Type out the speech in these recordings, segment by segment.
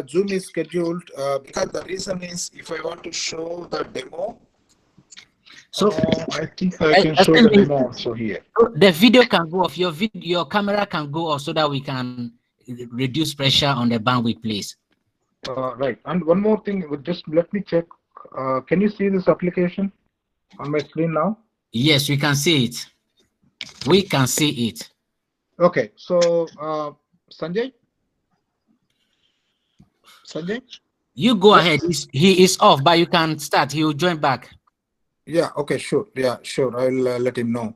Zoom is scheduled because the reason is if I want to show the demo. So I think I can show the demo also here. The video can go off. Your camera can go off so that we can reduce pressure on the bandwidth, please. Right. And one more thing, just let me check. Can you see this application on my screen now? Yes, we can see it. We can see it. Okay. So, Sanjay? You go ahead. He is off, but you can start. He will join back. Yeah. Okay. Sure. Yeah. Sure. I'll let him know.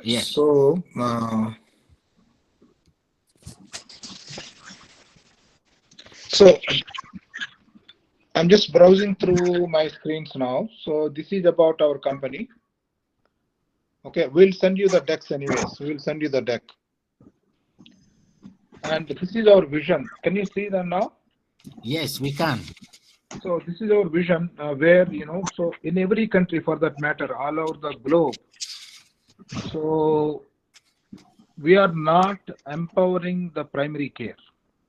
Yes. So, I'm just browsing through my screens now. So this is about our company. Okay, we'll send you the decks anyways. We'll send you the deck. And this is our vision. Can you see them now? Yes, we can. So this is our vision where, so in every country for that matter, all over the globe. So we are not empowering the primary care.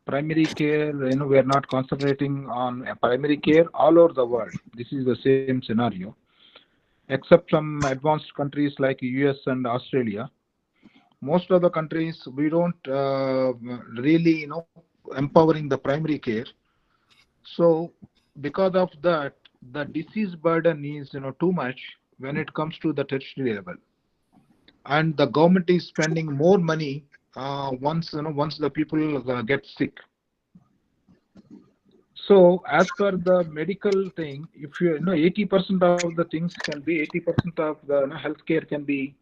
Primary care, we are not concentrating on primary care all over the world. This is the same scenario. Except some advanced countries like US and Australia, most of the countries we don't really empowering the primary care. So because of that, the disease burden is too much when it comes to the tertiary level, and the government is spending more money once the people get sick. So as per the medical thing, if 80% of the things can be 80% of the healthcare can be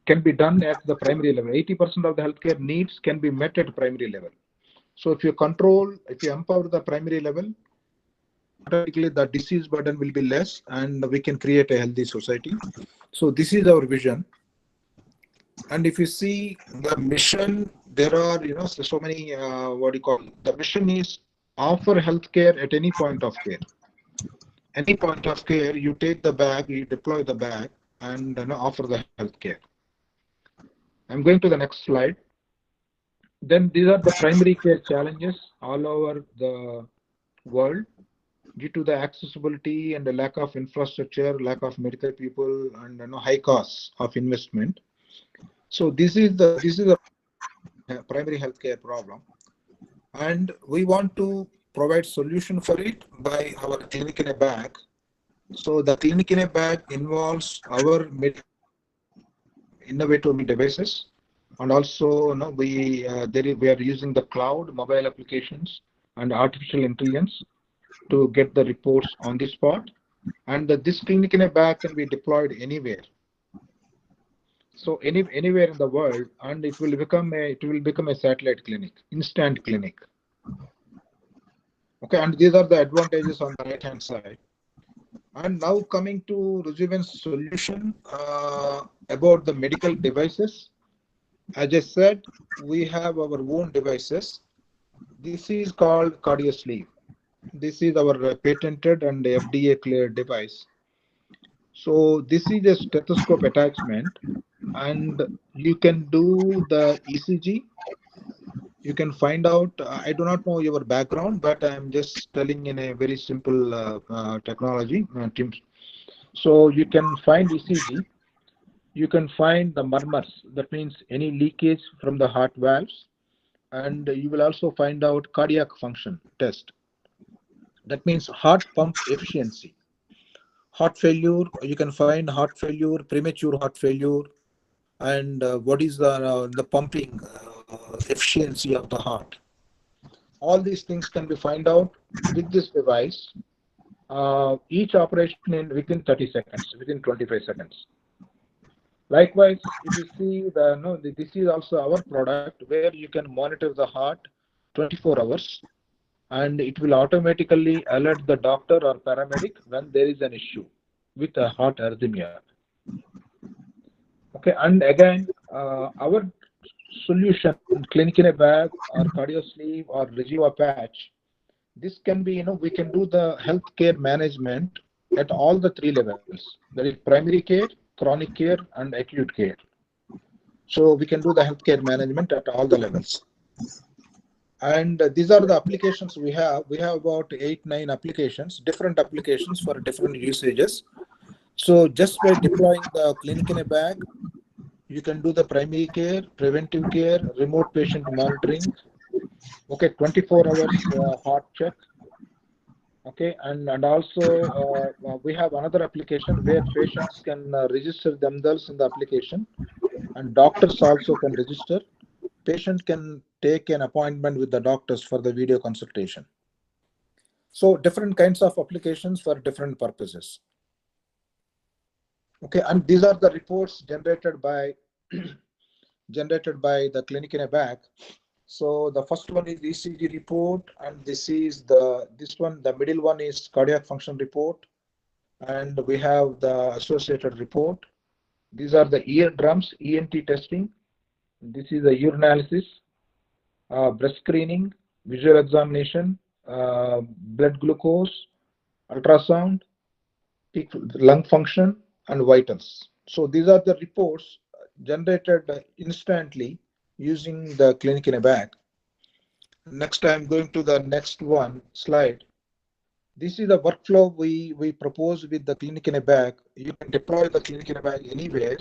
can be done at the primary level. 80% of the healthcare needs can be met at primary level. So if you empower the primary level, automatically the disease burden will be less and we can create a healthy society. So this is our vision. And if you see the mission, there are so many the mission is offer healthcare at any point of care. Any point of care, you take the bag, you deploy the bag, and offer the healthcare. I'm going to the next slide. Then these are the primary care challenges all over the world due to the accessibility and the lack of infrastructure, lack of medical people, and high costs of investment. So this is the primary healthcare problem, and we want to provide solution for it by our clinic in a bag. So the clinic in a bag involves our innovative devices, and also we are using the cloud, mobile applications, and artificial intelligence to get the reports on the spot. And this clinic in a bag can be deployed anywhere. So anywhere in the world, and it will become a satellite clinic, instant clinic. Okay, and these are the advantages on the right hand side. And now coming to Rujuven's solution about the medical devices. As I said, we have our own devices. This is called CardioSleeve. This is our patented and FDA cleared device. So this is a stethoscope attachment, and you can do the ECG. You can find out, I do not know your background, but I'm just telling in a very simple technology. So you can find ECG. You can find the murmurs, that means any leakage from the heart valves, and you will also find out cardiac function test. That means heart pump efficiency. Heart failure, you can find heart failure, premature heart failure, and what is the pumping efficiency of the heart. All these things can be found out with this device. Each operation within 30 seconds, within 25 seconds. Likewise, if you see this is also our product where you can monitor the heart 24 hours, and it will automatically alert the doctor or paramedic when there is an issue with a heart arrhythmia. Okay, and again, our solution, clinic in a bag or CardioSleeve or Regiva patch, this can be, we can do the healthcare management at all the three levels. That is primary care, chronic care, and acute care. So we can do the healthcare management at all the levels. And these are the applications we have. We have about 8-9 applications, different applications for different usages. So just by deploying the clinic in a bag, you can do the primary care, preventive care, remote patient monitoring. Okay, 24 hours heart check. Okay, and also we have another application where patients can register themselves in the application, and doctors also can register. Patient can take an appointment with the doctors for the video consultation. So different kinds of applications for different purposes. Okay, and these are the reports generated by the clinic in a bag. So the first one is ECG report, and this one, the middle one is cardiac function report, and we have the associated report. These are the eardrums, ENT testing. This is the urinalysis, breast screening, visual examination, blood glucose, ultrasound, peak lung function, and vitals. So these are the reports generated instantly using the clinic in a bag. Next, I'm going to the next one slide. This is the workflow we propose with the clinic in a bag. You can deploy the clinic in a bag anywhere,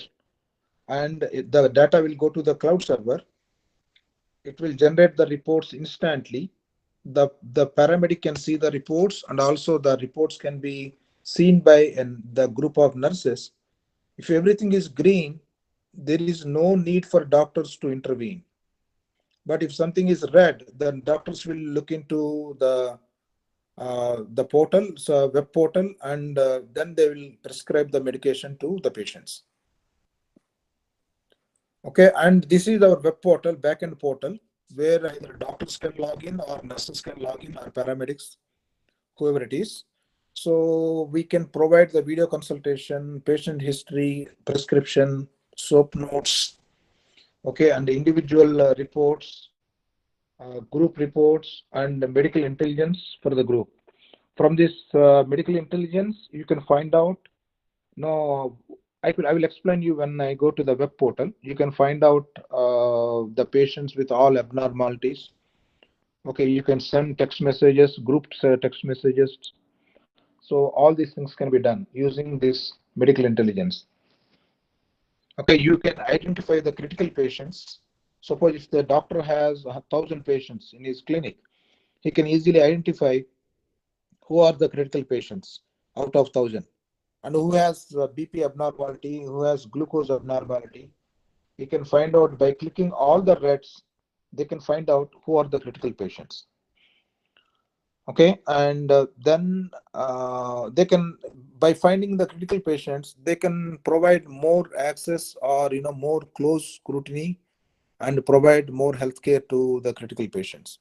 and the data will go to the cloud server. It will generate the reports instantly. The paramedic can see the reports, and also the reports can be seen by the group of nurses. If everything is green, there is no need for doctors to intervene. But if something is red, then doctors will look into the portal, so web portal, and then they will prescribe the medication to the patients. Okay, and this is our web portal, backend portal, where either doctors can log in or nurses can log in or paramedics, whoever it is. So we can provide the video consultation, patient history, prescription, soap notes, okay, and individual reports, group reports, and medical intelligence for the group. From this medical intelligence, you can find out. No, I will explain you when I go to the web portal. You can find out the patients with all abnormalities. Okay, you can send text messages, group text messages. So all these things can be done using this medical intelligence. Okay, you can identify the critical patients. Suppose if the doctor has 1,000 patients in his clinic, he can easily identify who are the critical patients out of 1,000, and who has BP abnormality, who has glucose abnormality. He can find out by clicking all the reds. They can find out who are the critical patients. Okay, and then they can, by finding the critical patients, they can provide more access, or more close scrutiny, and provide more healthcare to the critical patients.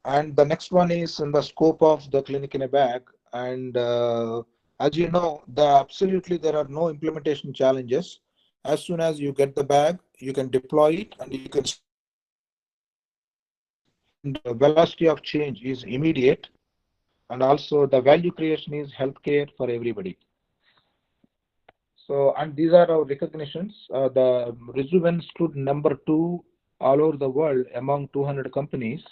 And the next one is in the scope of the clinic in a bag. And as you know, absolutely there are no implementation challenges. As soon as you get the bag, you can deploy it, and you can, and the velocity of change is immediate, and also the value creation is healthcare for everybody. So, and these are our recognitions. The Rejuven stood number 2 all over the world among 200 companies.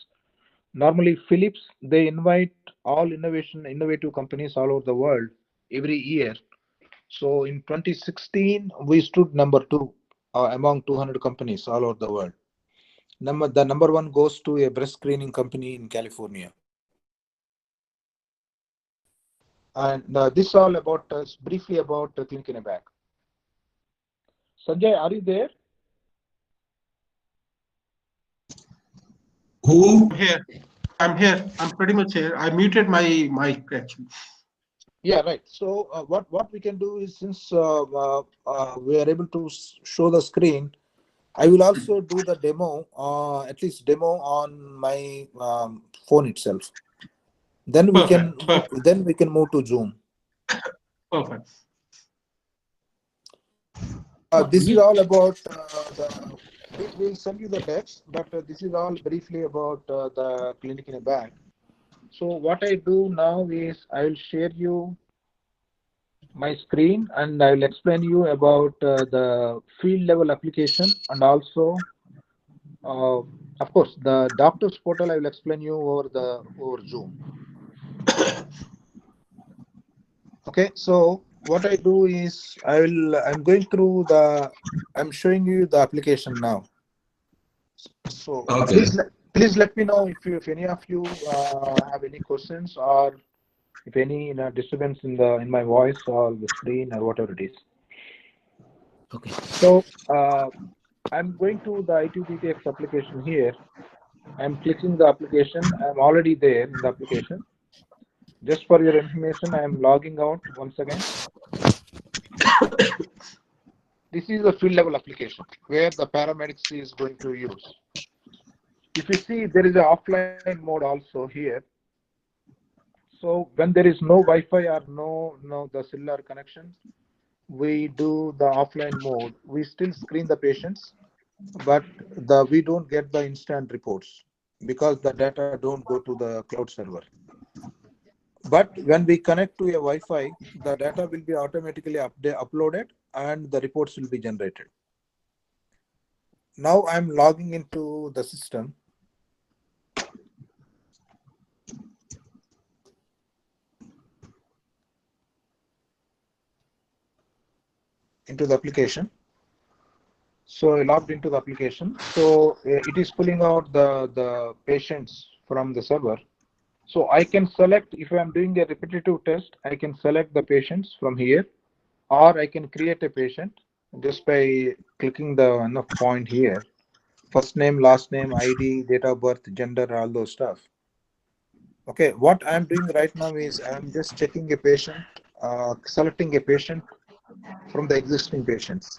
Normally, Philips, they invite all innovative companies all over the world every year. So in 2016, we stood number 2 among 200 companies all over the world. The number 1 goes to a breast screening company in California. And this all about briefly about Clinic in a Bag. Sanjay, are you there? Who? Here. I'm here. I'm pretty much here. I muted my mic actually. Yeah, right. So what we can do is, since we are able to show the screen, I will also do the demo, at least demo on my phone itself. Then we can move to Zoom. Perfect. This is all about we'll send you the text, but this is all briefly about the Clinic in a Bag. So what I do now is I will share you my screen, and I will explain you about the field level application, and also Of course, the doctor's portal I will explain you over Zoom. Okay, so what I do is I'm going through I'm showing you the application now. So Okay. please let me know if any of you have any questions, or if any disturbance in my voice or the screen or whatever it is. Okay. So I'm going to the ITDTX application here. I'm clicking the application. I'm already there in the application. Just for your information, I am logging out once again. This is a field level application where the paramedics is going to use. If you see, there is an offline mode also here. So when there is no Wi-Fi or no the cellular connection, we do the offline mode. We still screen the patients, but we don't get the instant reports because the data don't go to the cloud server. But when we connect to a Wi-Fi, the data will be automatically uploaded and the reports will be generated. Now I'm logging into the system. Into the application. So I logged into the application. So it is pulling out the patients from the server. So I can select, if I'm doing a repetitive test, I can select the patients from here, or I can create a patient just by clicking the point here. First name, last name, ID, date of birth, gender, all those stuff. Okay, what I'm doing right now is I'm just checking a patient, selecting a patient from the existing patients.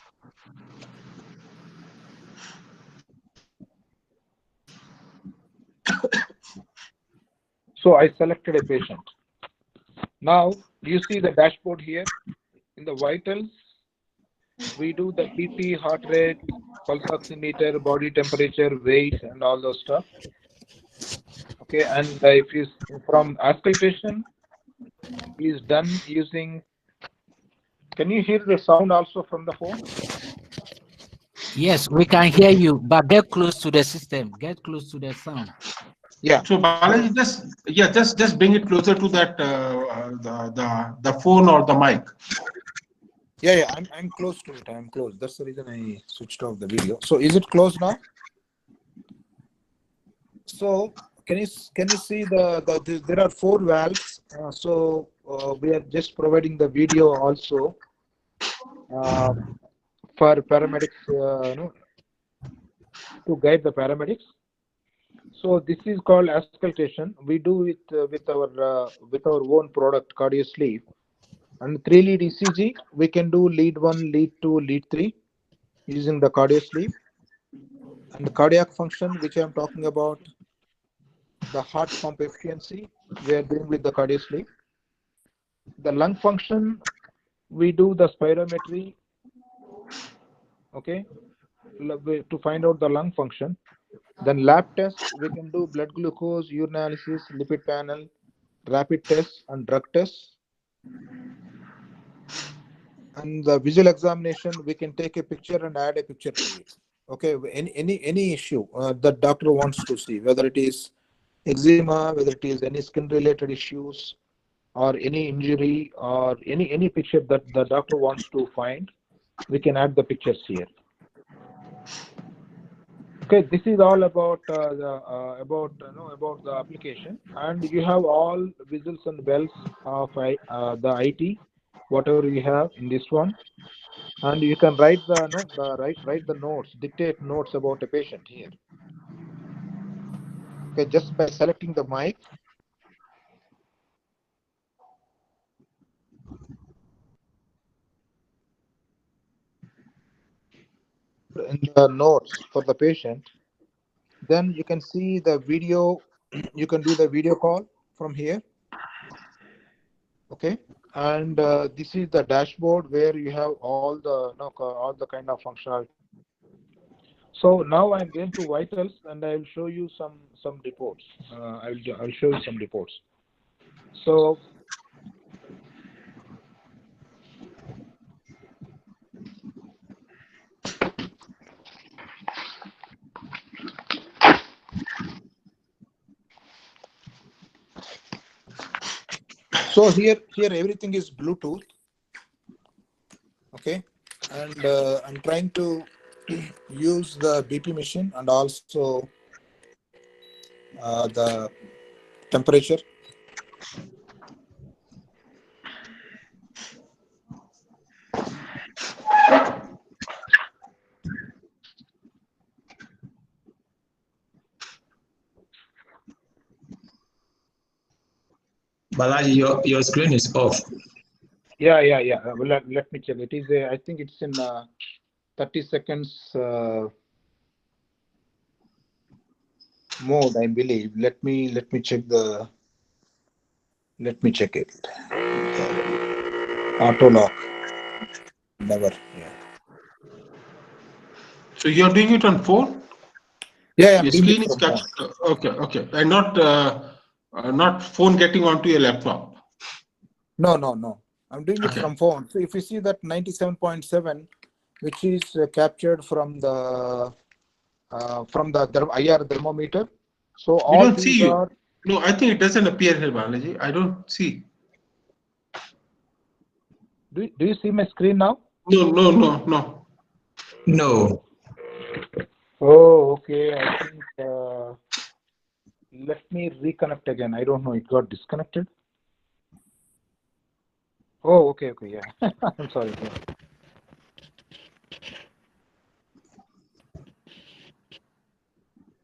So I selected a patient. Now, do you see the dashboard here? In the vitals, we do the BP, heart rate, pulse oximeter, body temperature, weight, and all those stuff. Okay, and if you from auscultation is done using. Can you hear the sound also from the phone? Yes, we can hear you, but get close to the system. Get close to the sound. Yeah. So Balaji, just bring it closer to that the phone or the mic. Yeah, I'm close to it. I'm close. That's the reason I switched off the video. So is it closed now? So can you see there are 4 valves. We are just providing the video also for paramedics, to guide the paramedics. So this is called auscultation. We do it with our own product, CardioSleep. And 3 lead ECG, we can do lead 1, lead 2, lead 3 using the CardioSleep. And the cardiac function, which I'm talking about, the heart pump efficiency, we are doing with the CardioSleep. The lung function, we do the spirometry, okay, to find out the lung function. Then lab test, we can do blood glucose, urinalysis, lipid panel, rapid tests, and drug tests. And the visual examination, we can take a picture and add a picture to it. Okay, any issue the doctor wants to see, whether it is eczema, whether it is any skin related issues, or any injury, or any picture that the doctor wants to find, we can add the pictures here. Okay, this is all about the application, and you have all whistles and bells of the IT, whatever you have in this one, and you can write write the notes, dictate notes about a patient here. Okay, just by selecting the mic. In the notes for the patient, then you can see the video. You can do the video call from here. Okay, and this is the dashboard where you have all the kind of functionality. So now I'm going to vitals, and I will show you some reports. I'll show you some reports. So So here everything is Bluetooth. Okay, and I'm trying to use the BP machine and also the temperature. Balaji, your screen is off. Yeah. Well, let me check. It is I think it's in 30 seconds mode, I believe. Let me check the. Let me check it. Auto lock. Never. Yeah. So you're doing it on phone? Yeah, I'm Your doing screen it is from captured. phone. Okay. And not phone getting onto your laptop. No. I'm doing it Okay. from phone. So if you see that 97.7, which is captured from the IR thermometer. So We all don't see these you. are. No, I think it doesn't appear here, Balaji. I don't see. Do you see my screen now? No. No. Oh, okay. I think let me reconnect again. I don't know. It got disconnected. Oh, okay. Yeah. I'm sorry.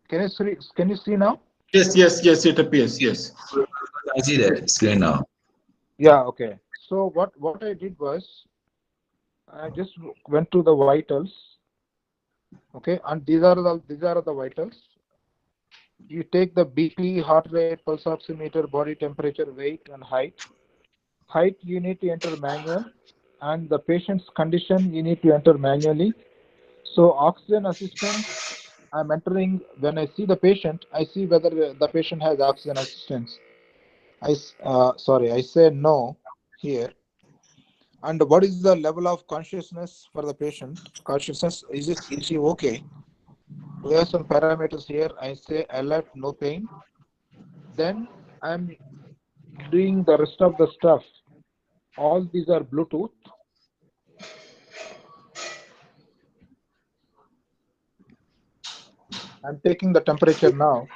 Yeah. Can you see now? Yes, it appears. Yes. I see the screen now. Yeah. Okay. So what I did was I just went to the vitals. Okay, and these are the vitals. You take the BP, heart rate, pulse oximeter, body temperature, weight, and height. Height you need to enter manual, and the patient's condition you need to enter manually. So oxygen assistance, I'm entering when I see the patient. I see whether the patient has oxygen assistance. I say no here. And what is the level of consciousness for the patient? Consciousness, is he okay? We have some parameters here. I say alert, no pain. Then I'm doing the rest of the stuff. All these are Bluetooth. I'm taking the temperature now.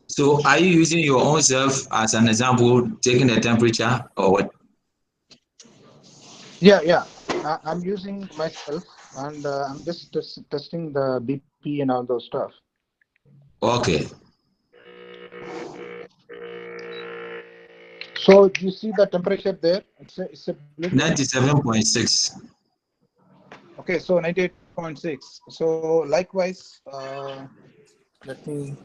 So are you using your own self as an example, taking the temperature or what? Yeah. I'm using myself, and I'm just testing the BP and all those stuff. Okay. So you see the temperature there? It's a Bluetooth. 97.6. Okay, so 98.6. So likewise, let me.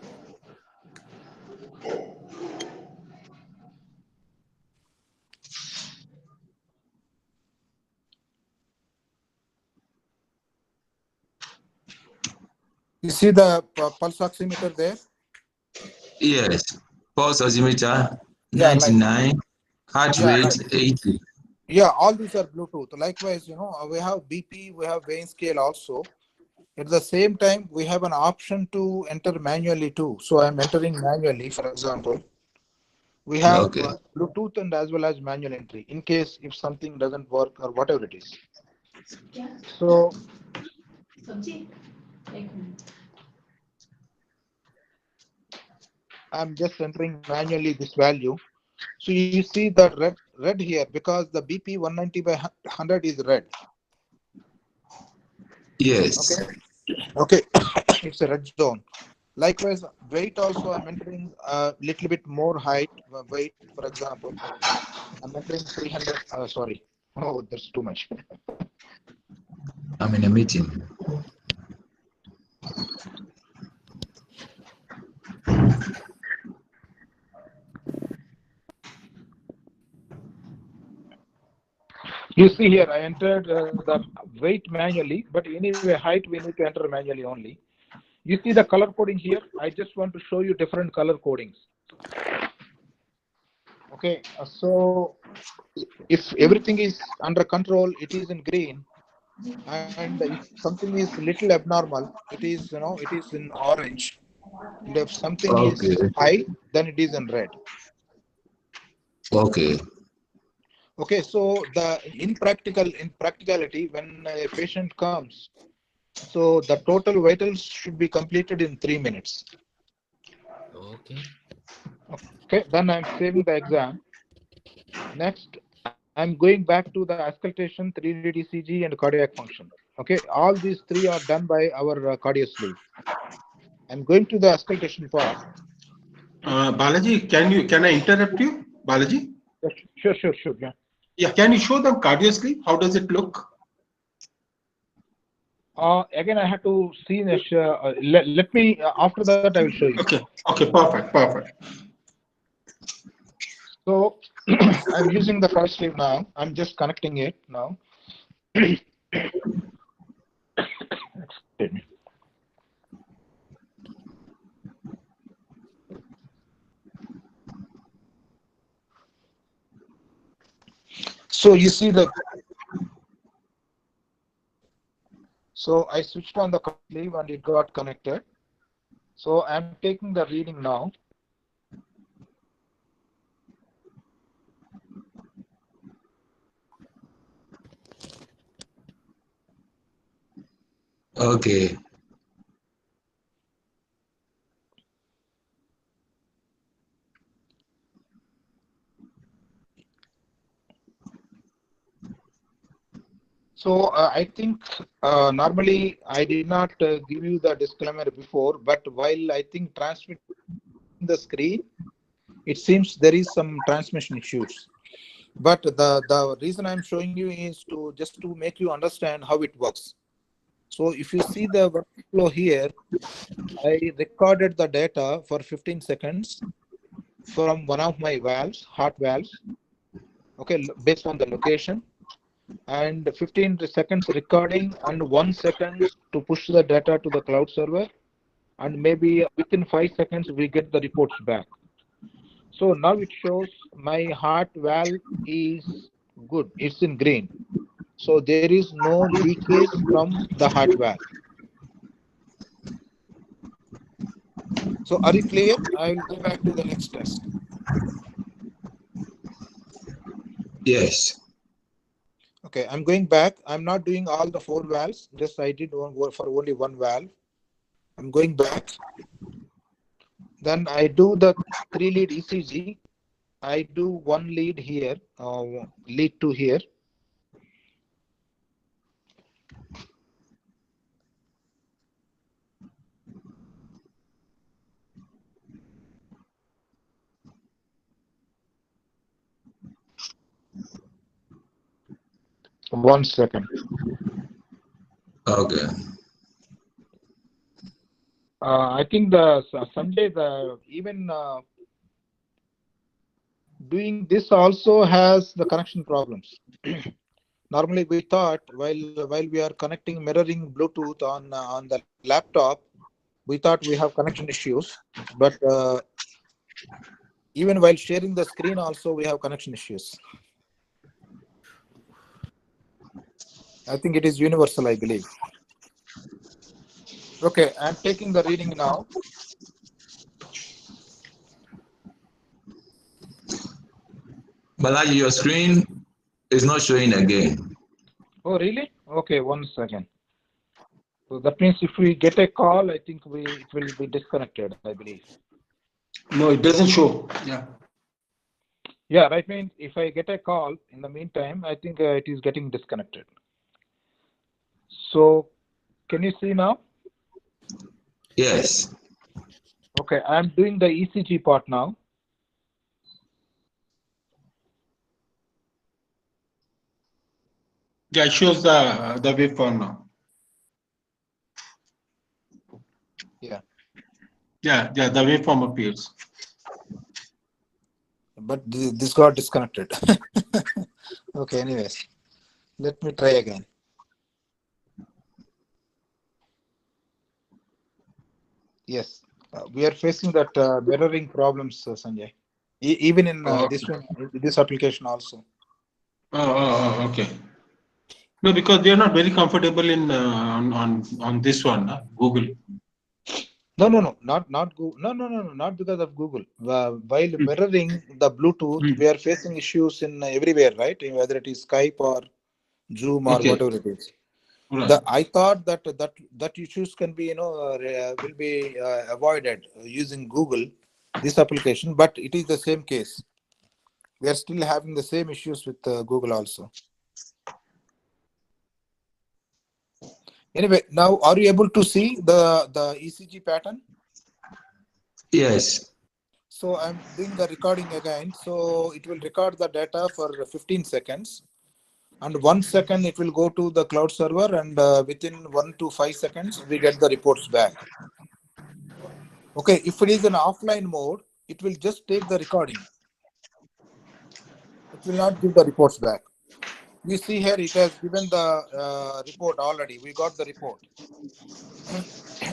You see the pulse oximeter there? Yes. Pulse oximeter Yeah, 99. Heart yeah, rate 80. Yeah, all these are Bluetooth. Likewise, we have BP, we have weighing scale also. At the same time, we have an option to enter manually too. So I'm entering manually, for example. We have Okay. Bluetooth and as well as manual entry in case if something doesn't work or whatever it is. So I'm just entering manually this value. So you see the red here because the BP 190 by 100 is red. Yes. Okay. It's a red zone. Likewise, weight also I'm entering a little bit more height, weight, for example. I'm entering 300, sorry. Oh, that's too much. I'm in a meeting. You see here, I entered the weight manually, but anyway, height we need to enter manually only. You see the color coding here? I just want to show you different color codings. Okay, so if everything is under control, it is in green. And if something is little abnormal, it is, it is in orange. And if something Okay. is high, then it is in red. Okay. Okay, so in practicality, when a patient comes, so the total vitals should be completed in 3 minutes. Okay. Okay, then I'm saving the exam. Next, I'm going back to the auscultation, 3D ECG, and cardiac function. Okay, all these three are done by our cardio sleeve. I'm going to the auscultation part. Balaji, can I interrupt you, Balaji? Sure, yeah. Yeah, can you show them cardio sleeve? How does it look? Again, I have to see this. Let me, after that, I will show you. Okay, perfect. So, I'm using the cardio sleeve now. I'm just connecting it now. Excuse me. So you see so I switched on the sleeve and it got connected. So I'm taking the reading now. Okay. So I think normally I did not give you the disclaimer before, but while I think transmitting the screen, it seems there is some transmission issues. But the reason I'm showing you is just to make you understand how it works. So if you see the workflow here, I recorded the data for 15 seconds from one of my valves, heart valves, okay, based on the location, and 15 seconds recording and 1 second to push the data to the cloud server, and maybe within 5 seconds we get the reports back. So now it shows my heart valve is good, it's in green. So there is no leakage from the heart valve. So are you clear? I will go back to the next test. Yes. Okay, I'm going back. I'm not doing all the 4 valves. Just I did one for only 1 valve. I'm going back. Then I do the 3-lead ECG. I do 1 lead here, lead 2 here. One second. Okay. I think the Sunday even doing this also has the connection problems. Normally we thought while we are connecting mirroring Bluetooth on the laptop, we thought we have connection issues, but even while sharing the screen also we have connection issues. I think it is universal, I believe. Okay, I'm taking the reading now. Balaji, your screen is not showing again. Oh, really? Okay, 1 second. So that means if we get a call, I think it will be disconnected, I believe. No, it doesn't show. Yeah. Yeah, right. Means if I get a call in the meantime, I think it is getting disconnected. So can you see now? Yes. Okay, I'm doing the ECG part now. Yeah, it shows the waveform now. Yeah. Yeah, the waveform appears. But this got disconnected. Okay, anyways. Let me try again. Yes, we are facing that mirroring problems, Sanjay. Even in this one, this application also. Okay. No, because we are not very comfortable in on this one, Google. No, not Google. No, not because of Google. While mirroring the Bluetooth, we are facing issues in everywhere, right? Whether it is Skype or Zoom or whatever it is. Right. I thought that issues can be, will be avoided using Google, this application, but it is the same case. We are still having the same issues with Google also. Anyway, now are you able to see the ECG pattern? Yes. So I'm doing the recording again. So it will record the data for 15 seconds. And 1 second it will go to the cloud server, and within 1 to 5 seconds we get the reports back. Okay, if it is an offline mode, it will just take the recording. It will not give the reports back. We see here it has given the report already. We got the report.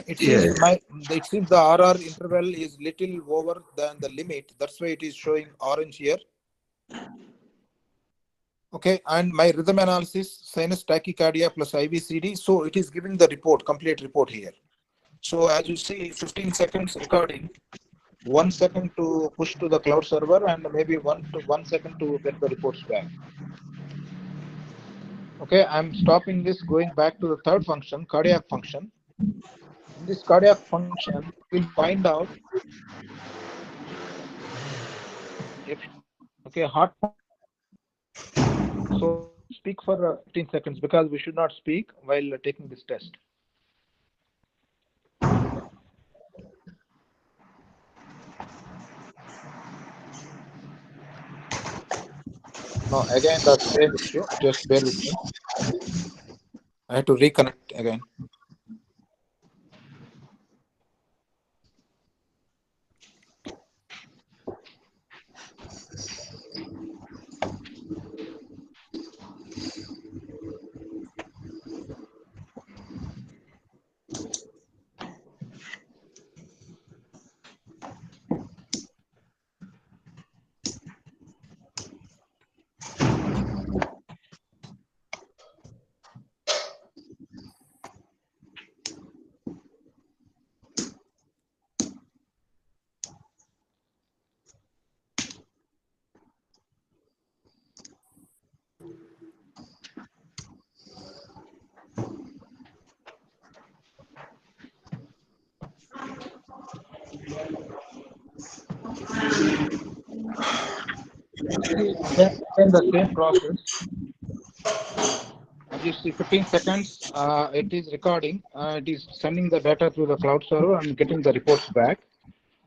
It seems the RR interval is little over than the limit. That's why it is showing orange here. Okay, and my rhythm analysis, sinus tachycardia plus IVCD. So it is giving the report, complete report here. So as you see, 15 seconds recording, 1 second to push to the cloud server, and maybe 1 second to get the reports back. Okay, I'm stopping this, going back to the third function, cardiac function. In this cardiac function, we'll find out if, okay, heart. So speak for 15 seconds because we should not speak while taking this test. No, again the same issue. Just bear with me. I have to reconnect again. In the same process, as you see, 15 seconds, it is recording. It is sending the data through the cloud server and getting the reports back.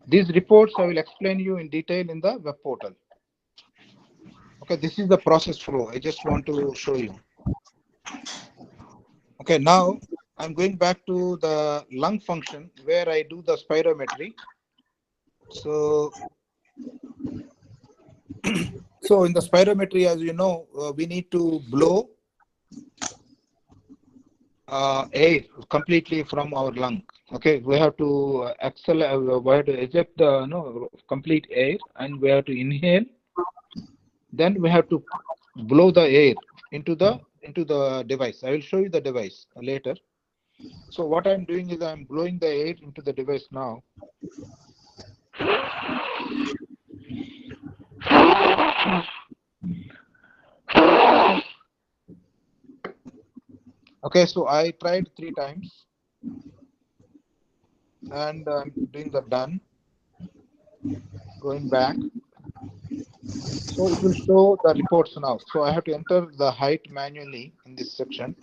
These reports I will explain you in detail in the web portal. Okay, this is the process flow. I just want to show you. Okay, now I'm going back to the lung function where I do the spirometry. So in the spirometry, as you know, we need to blow air completely from our lung. Okay, we have to we have to eject the complete air, and we have to inhale. Then we have to blow the air into the device. I will show you the device later. So what I'm doing is I'm blowing the air into the device now. Okay, so I tried 3 times, and I'm doing the done. Going back. So it will show the reports now. So I have to enter the height manually in this section.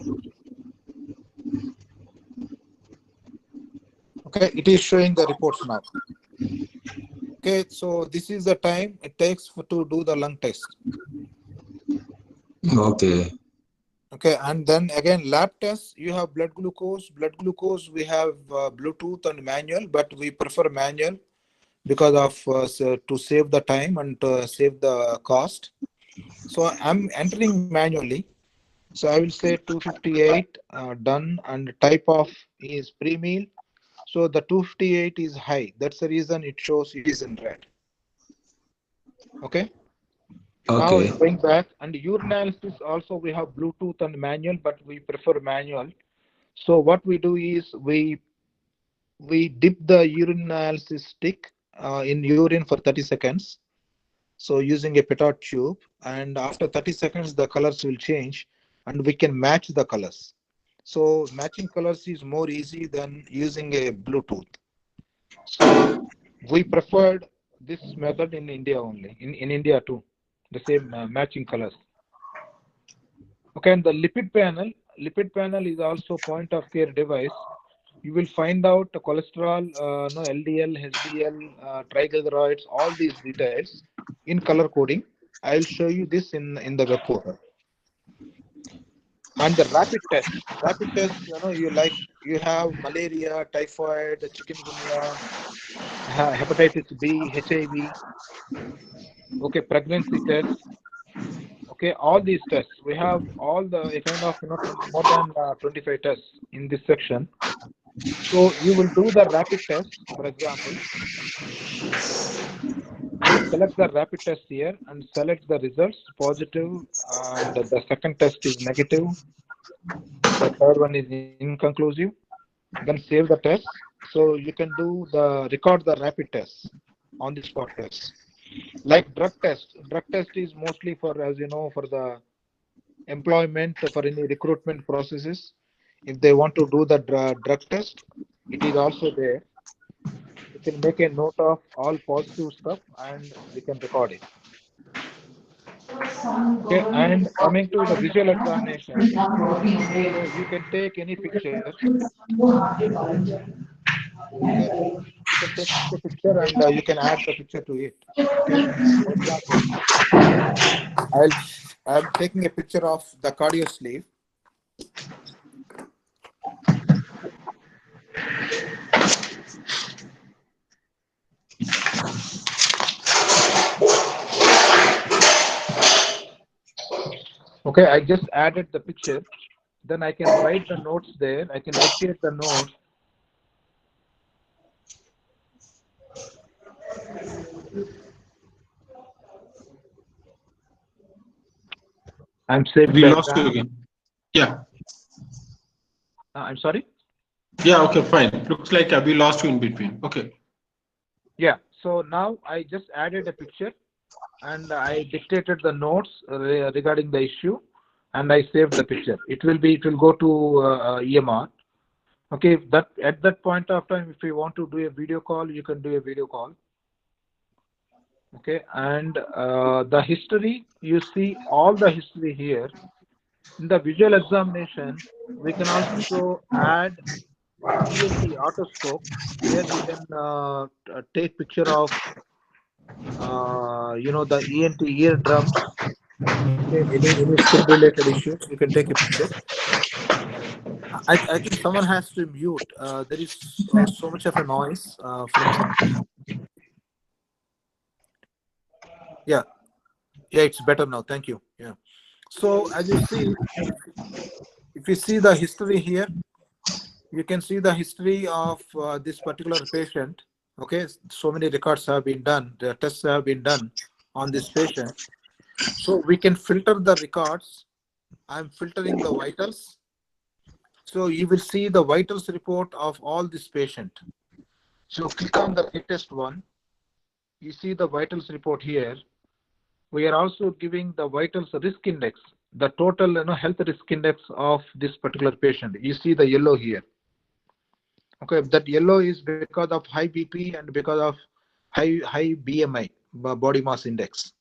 Okay, it is showing the reports now. Okay, so this is the time it takes to do the lung test. Okay. Okay, and then again lab tests, you have blood glucose. Blood glucose, we have Bluetooth and manual, but we prefer manual because of to save the time and to save the cost. So I'm entering manually. So I will say 258 done, and type of is pre-meal. So the 258 is high. That's the reason it shows it is in red. Okay. Now Okay. I'm going back, and urinalysis also we have Bluetooth and manual, but we prefer manual. So what we do is we dip the urinalysis stick in urine for 30 seconds. So using a petard tube, and after 30 seconds the colors will change, and we can match the colors. So matching colors is more easy than using a Bluetooth. So we preferred this method in India only, in India too, the same matching colors. Okay, and the lipid panel is also point of care device. You will find out the cholesterol, no, LDL, HDL, triglycerides, all these details in color coding. I will show you this in the web portal. And the rapid test, you have malaria, typhoid, chikungunya, hepatitis B, HIV, okay, pregnancy tests, okay, all these tests. We have all the a kind of more than 25 tests in this section. So you will do the rapid test, for example. You will select the rapid test here and select the results positive, and the second test is negative. The third one is inconclusive. Then save the test. So you can record the rapid test on the spot test. Like drug test. Drug test is mostly for, as you know, for the employment, for any recruitment processes. If they want to do the drug test, it is also there. You can make a note of all positive stuff and we can record it. Okay, and coming to the visual examination, so you can take any picture. Okay, you can take a picture and you can add the picture to it. Okay, for example, I'm taking a picture of the cardio sleeve. Okay, I just added the picture. Then I can write the notes there. I can dictate the notes. I'm saving. We lost you again. Yeah. I'm sorry. Yeah. Okay. Fine. Looks like we lost you in between. Okay. Yeah. So now I just added a picture, and I dictated the notes regarding the issue, and I saved the picture. It will go to EMR. Okay. At that point of time, if you want to do a video call, you can do a video call. Okay. And the history, you see all the history here. In the visual examination, we can also add ENT otoscope, where we can take picture of the ENT eardrums. Okay, any skin related issues, you can take a picture. I think someone has to mute. There is so much of a noise from some. Yeah, it's better now. Thank you. Yeah. So as you see, if you see the history here, you can see the history of this particular patient. Okay, so many records have been done. The tests have been done on this patient. So we can filter the records. I'm filtering the vitals. So you will see the vitals report of all this patient. So click on the latest one. You see the vitals report here. We are also giving the vitals risk index, the total health risk index of this particular patient. You see the yellow here. Okay, that yellow is because of high BP and because of high BMI, body mass index.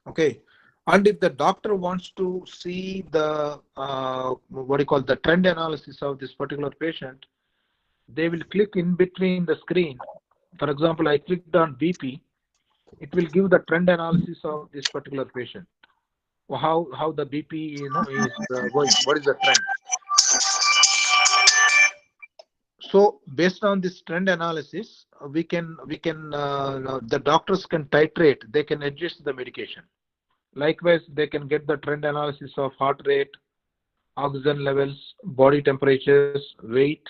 Okay, and if the doctor wants to see the the trend analysis of this particular patient, they will click in between the screen. For example, I clicked on BP. It will give the trend analysis of this particular patient. How the BP is going. What is the trend? So based on this trend analysis, the doctors can titrate. They can adjust the medication. Likewise, they can get the trend analysis of heart rate, oxygen levels, body temperatures, weight.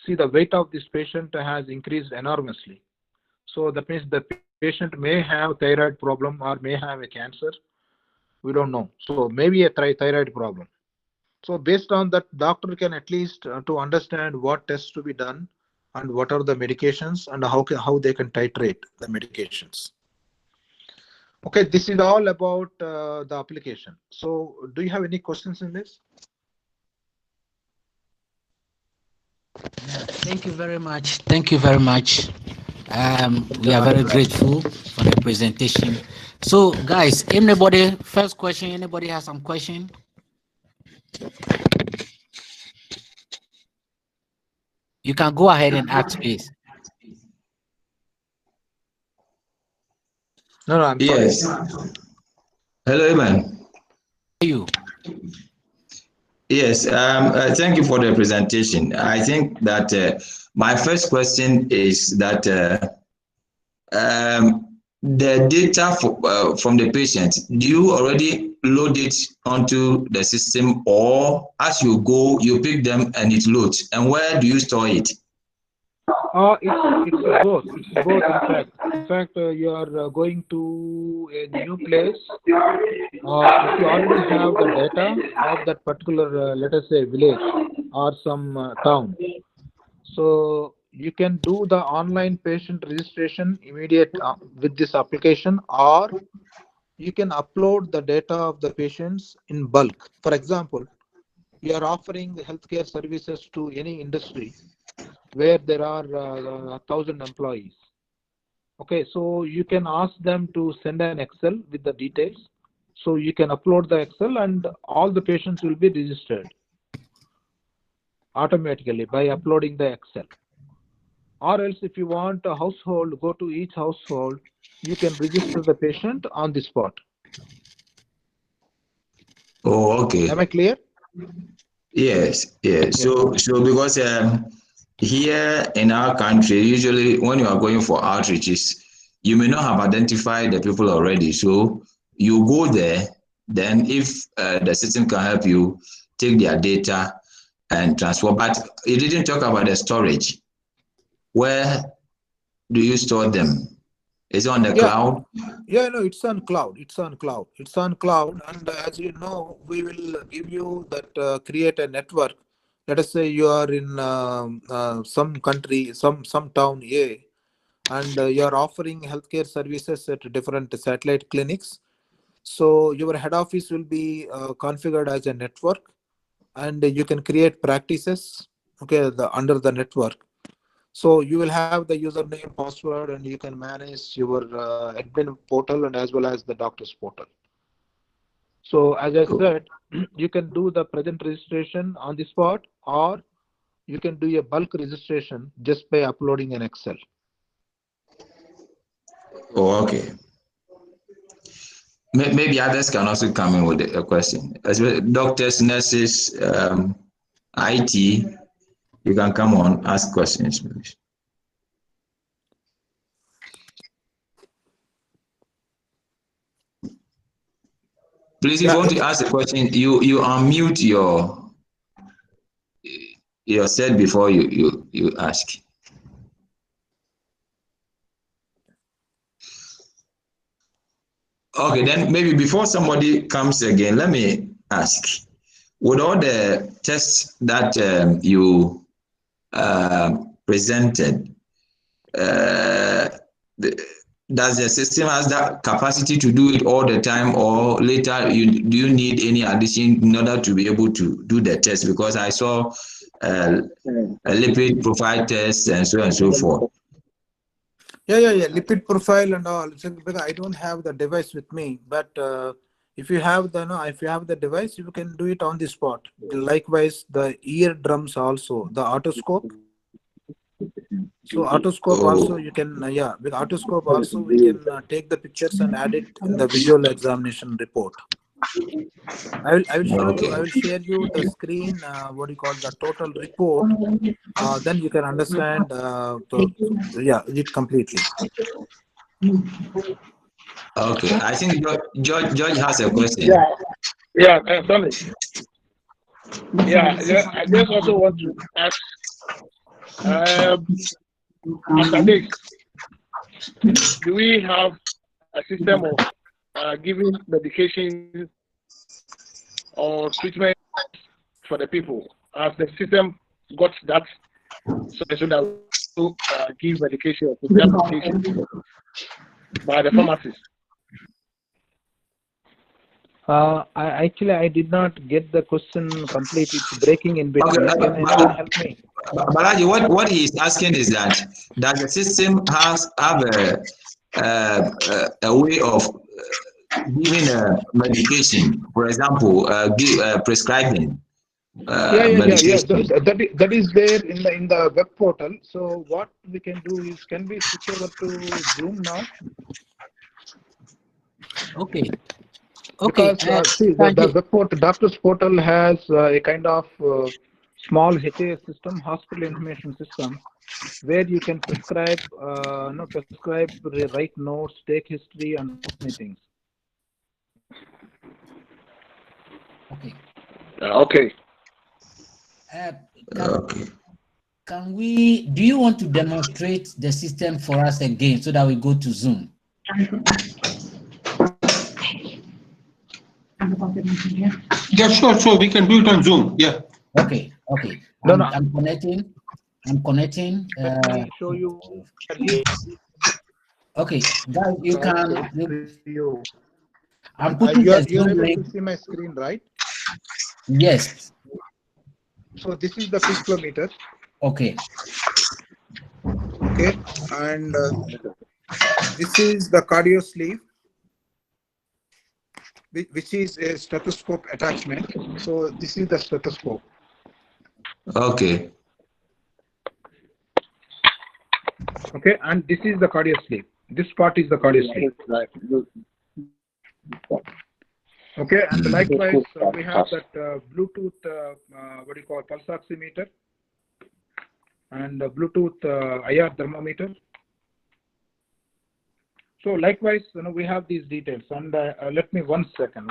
See, the weight of this patient has increased enormously. So that means the patient may have thyroid problem or may have a cancer. We don't know. So maybe a thyroid problem. So based on that, doctor can at least to understand what tests to be done and what are the medications and how they can titrate the medications. Okay, this is all about the application. So do you have any questions in this? Thank you very much. Thank you very much. We are very grateful for the presentation. So, guys, anybody, first question, anybody has some question? You can go ahead and ask, please. No, I'm Yes. sorry. Hello, Iman. You. Yes, thank you for the presentation. I think that my first question is that the data from the patient, do you already load it onto the system, or as you go, you pick them and it loads? And where do you store it? It's both. It's both. In fact, you are going to a new place. If you already have the data of that particular, let us say, village or some town, so you can do the online patient registration immediate with this application, or you can upload the data of the patients in bulk. For example, you are offering healthcare services to any industry where there are 1,000 employees. Okay, so you can ask them to send an Excel with the details. So you can upload the Excel and all the patients will be registered automatically by uploading the Excel. Or else if you want a household, go to each household, you can register the patient on the spot. Oh, okay. Am I clear? Yes, yes. So because here in our country, usually when you are going for outreaches, you may not have identified the people already. So you go there, then if the system can help you, take their data and transfer. But you didn't talk about the storage. Where do you store them? Is it on the cloud? Yeah, no, it's on cloud. It's on cloud. It's on cloud. And as you know, we will give you that create a network. Let us say you are in some country, some town A, and you are offering healthcare services at different satellite clinics. So your head office will be configured as a network, and you can create practices. Okay, under the network. So you will have the username, password, and you can manage your admin portal and as well as the doctor's portal. So as I said, you can do the present registration on the spot, or you can do a bulk registration just by uploading an Excel. Oh, okay. Maybe others can also come in with a question. As well, doctors, nurses, IT, you can come on, ask questions, please. Please, if you want to ask a question, you unmute your set before you ask. Okay, then maybe before somebody comes again, let me ask: with all the tests that you presented, does the system has that capacity to do it all the time, or later do you need any addition in order to be able to do the test? Because I saw a lipid profile test and so on and so forth. Yeah. Lipid profile and all. So, because I don't have the device with me, but if you have the device, you can do it on the spot. Likewise, the eardrums also, the otoscope. So otoscope also you can with otoscope also we can take the pictures and add it in the visual examination report. I will share you the screen, what you call the total report. Then you can understand it completely. Okay, I think George has a question. Yeah, sorry. Yeah, I just also want to ask, after this, do we have a system of giving medication or treatment for the people? Has the system got that so that we give medication or prescribe medication by the pharmacist? I did not get the question completely. It's breaking in between. Okay, Can anyone help me? Balaji, what he's asking is that does the system have a way of giving a medication, for example, prescribing medication? That is there in the web portal. So what we can do is, can we switch over to Zoom now? Okay. Because see, the web portal, doctor's portal has a kind of small HIS system, hospital information system, where you can prescribe, write notes, take history, and many things. Okay. Okay. Can we? Do you want to demonstrate the system for us again so that we go to Zoom? Yeah, sure. We can do it on Zoom. Yeah. Okay. I'm connecting. Let me show you. Okay, guys, you can. I'm You're putting the able Zoom link. to see my screen, right? Yes. So this is the peak flow meter. Okay. Okay, and this is the cardio sleeve, which is a stethoscope attachment. So this is the stethoscope. Okay. Okay, and this is the cardio sleeve. This part is the cardio sleeve. Okay, and likewise we have that Bluetooth, pulse oximeter, and Bluetooth IR thermometer. So likewise, we have these details. And let me one second.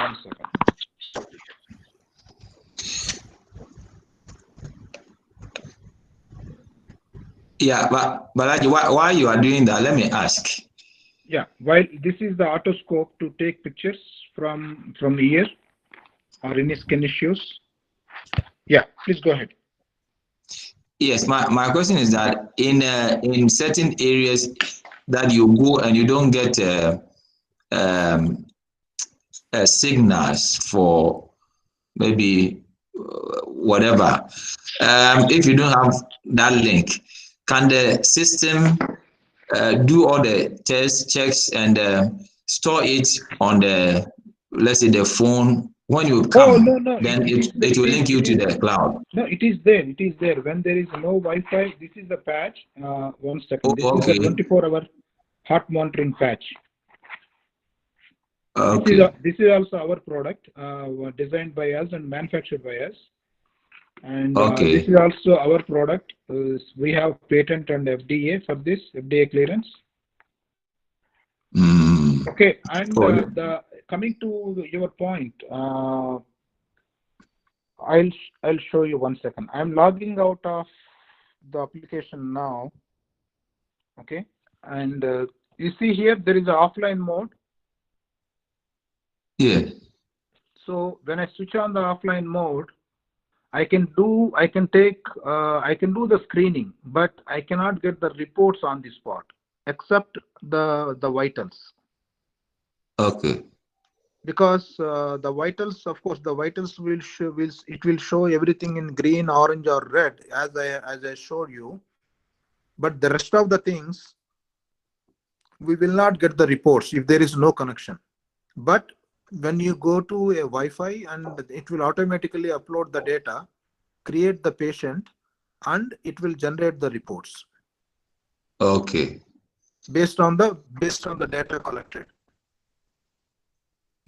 Yeah, but Balaji, why you are doing that? Let me ask. Yeah, while this is the otoscope to take pictures from ear or any skin issues. Yeah, please go ahead. Yes, my question is that in certain areas that you go and you don't get signals for maybe whatever, if you don't have that link, can the system do all the tests, checks, and store it on the, let's say, the phone? When you come, then it will link you to the cloud. No, it is there. It is there. When there is no Wi-Fi, this is the patch. 1 second. This is a 24-hour heart monitoring patch. Okay. This is also our product, designed by us and manufactured by us. And okay. This is also our product. We have patent and FDA for this, FDA clearance. Okay, and coming to your point, I'll show you 1 second. I'm logging out of the application now. Okay, and you see here there is an offline mode. Yeah. So when I switch on the offline mode, I can do the screening, but I cannot get the reports on the spot except the vitals. Okay. Because the vitals, of course, the vitals will show everything in green, orange, or red as I showed you. But the rest of the things, we will not get the reports if there is no connection. But when you go to a Wi-Fi, and it will automatically upload the data, create the patient, and it will generate the reports. Okay. Based on the data collected.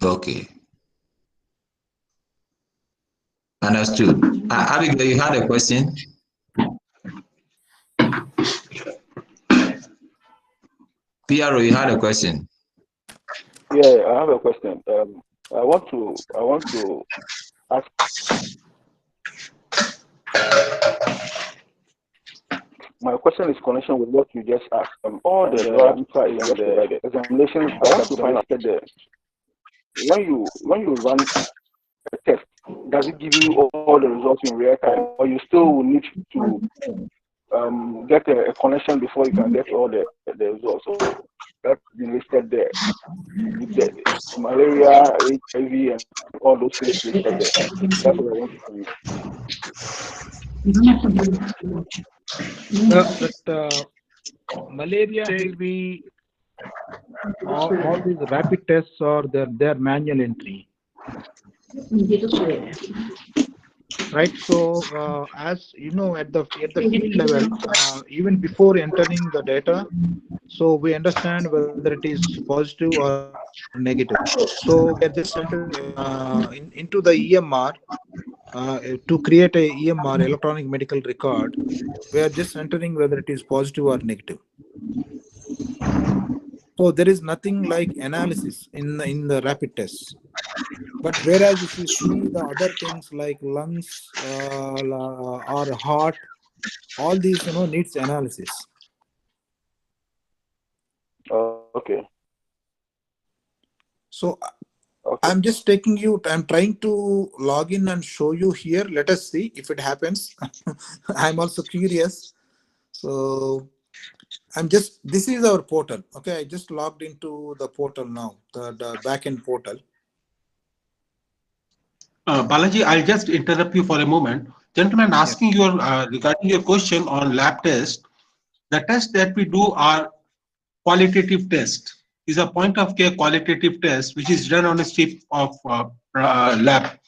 Okay. Understood. Abigail, you had a question? PRO, you had a question? Yeah, I have a question. I want to ask My question is in connection with what you just asked. All the laboratories and the examinations that have been listed there. When you run a test, does it give you all the results in real time, or you still will need to get a connection before you can get all the results? So that's been listed there. The malaria, HIV, and all those things listed there. That's what I wanted to know. Malaria, HIV, all these rapid tests are their manual entry. Right. So as you know, at the field level, even before entering the data, so we understand whether it is positive or negative. So we are just entering into the EMR to create a EMR, electronic medical record. We are just entering whether it is positive or negative. So there is nothing like analysis in the rapid tests. But whereas if you see the other things like lungs or heart, all these needs analysis. Okay. So I'm just taking you. I'm trying to log in and show you here. Let us see if it happens. I'm also curious. So this is our portal. Okay, I just logged into the portal now, the backend portal. Balaji, I'll just interrupt you for a moment. Gentlemen, asking your regarding your question on lab test, the tests that we do are qualitative test. Is a point of care qualitative test which is done on a strip of lab.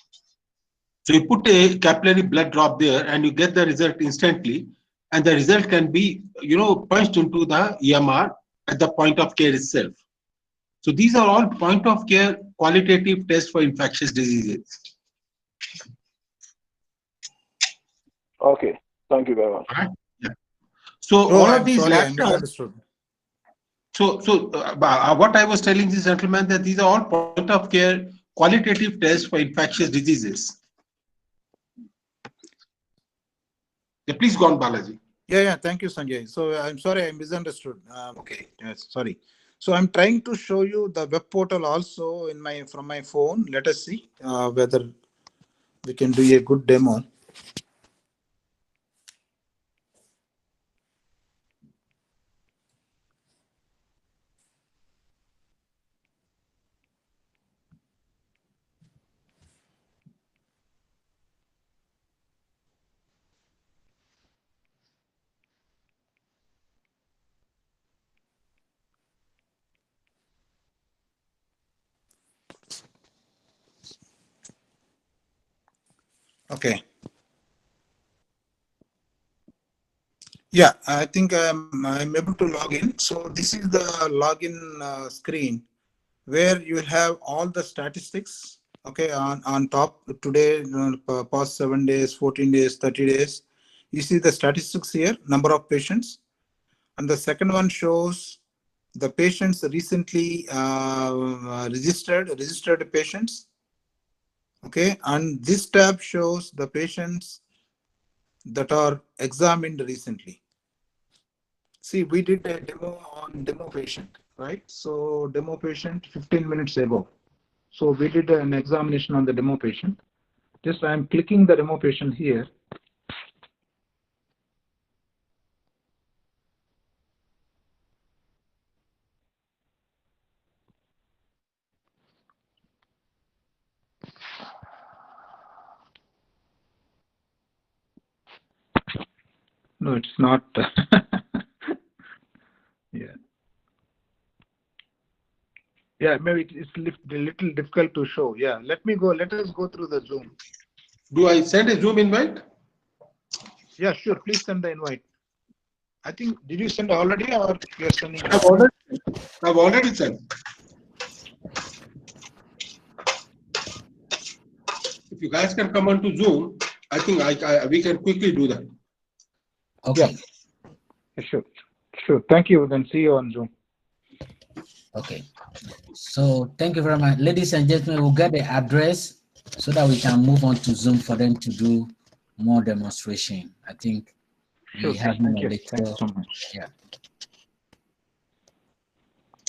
So you put a capillary blood drop there and you get the result instantly, and the result can be punched into the EMR at the point of care itself. So these are all point of care qualitative tests for infectious diseases. Okay, thank you very much. Right? Yeah. So all of these lab tests. So what I was telling this gentleman that these are all point of care qualitative tests for infectious diseases. Yeah, please go on, Balaji. Yeah. Thank you, Sanjay. So I'm sorry, I misunderstood. Okay, yes, sorry. So I'm trying to show you the web portal also from my phone. Let us see whether we can do a good demo. Okay. Yeah, I think I'm able to log in. So this is the login screen where you will have all the statistics. Okay, on top today, past 7 days, 14 days, 30 days. You see the statistics here, number of patients, and the second one shows the patients recently registered patients. Okay, and this tab shows the patients that are examined recently. See, we did a demo on demo patient, right? So demo patient 15 minutes ago. So we did an examination on the demo patient. Just I'm clicking the demo patient here. No, it's not. Yeah, maybe it's a little difficult to show. Yeah, let us go through the Zoom. Do I send a Zoom invite? Yeah, sure. Please send the invite. I think, did you send already or you're sending? I've already sent. If you guys can come on to Zoom, I think we can quickly do that. Okay. Yeah. Sure. Thank you. Then see you on Zoom. Okay. So thank you very much. Ladies and gentlemen, we'll get the address so that we can move on to Zoom for them to do more demonstration. I think Sure. we have Thank a you. Thank you little, so much. yeah.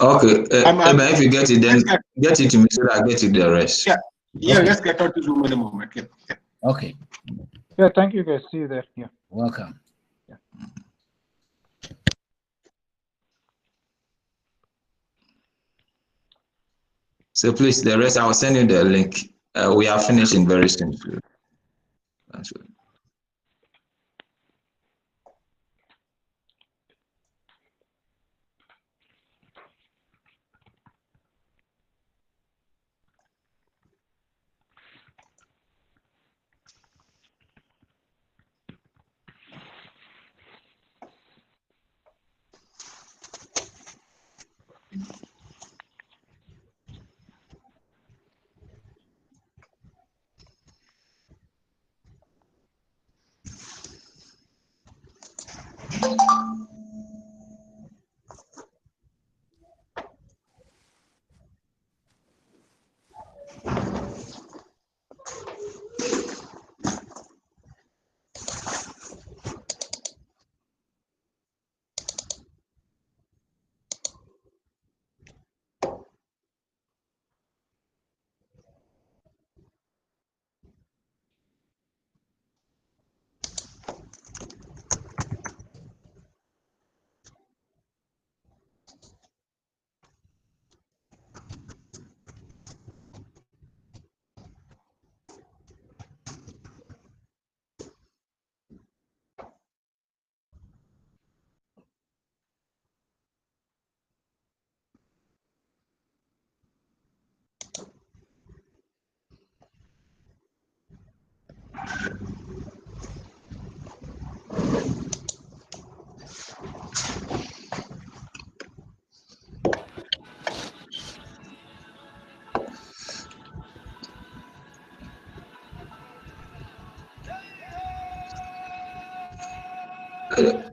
Okay, I'm- if you get it, then get it to me so that I get it the rest. Yeah. Yeah, Okay. let's get on to Zoom in a moment. Yeah. Yeah. Okay, Yeah, thank you guys. See you there. Yeah. welcome. So please, the rest, I'll send you the link. We are finishing very soon. That's good.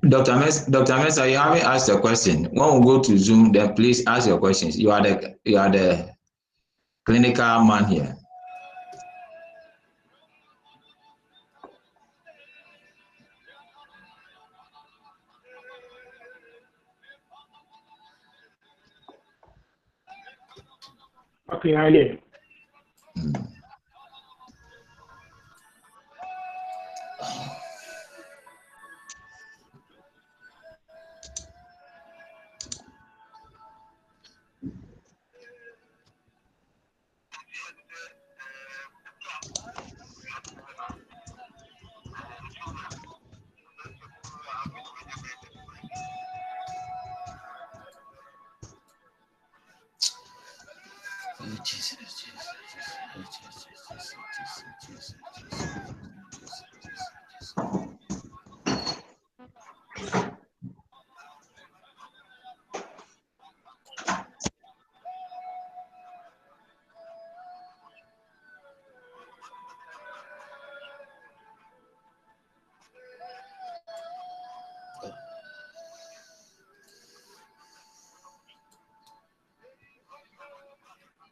Dr. Mesa, you haven't asked a question. When we go to Zoom, then please ask your questions. You are the clinical man here. Okay, I hear. Oh, Jesus, Jesus, Jesus, Jesus, Jesus, Jesus, Jesus, Jesus.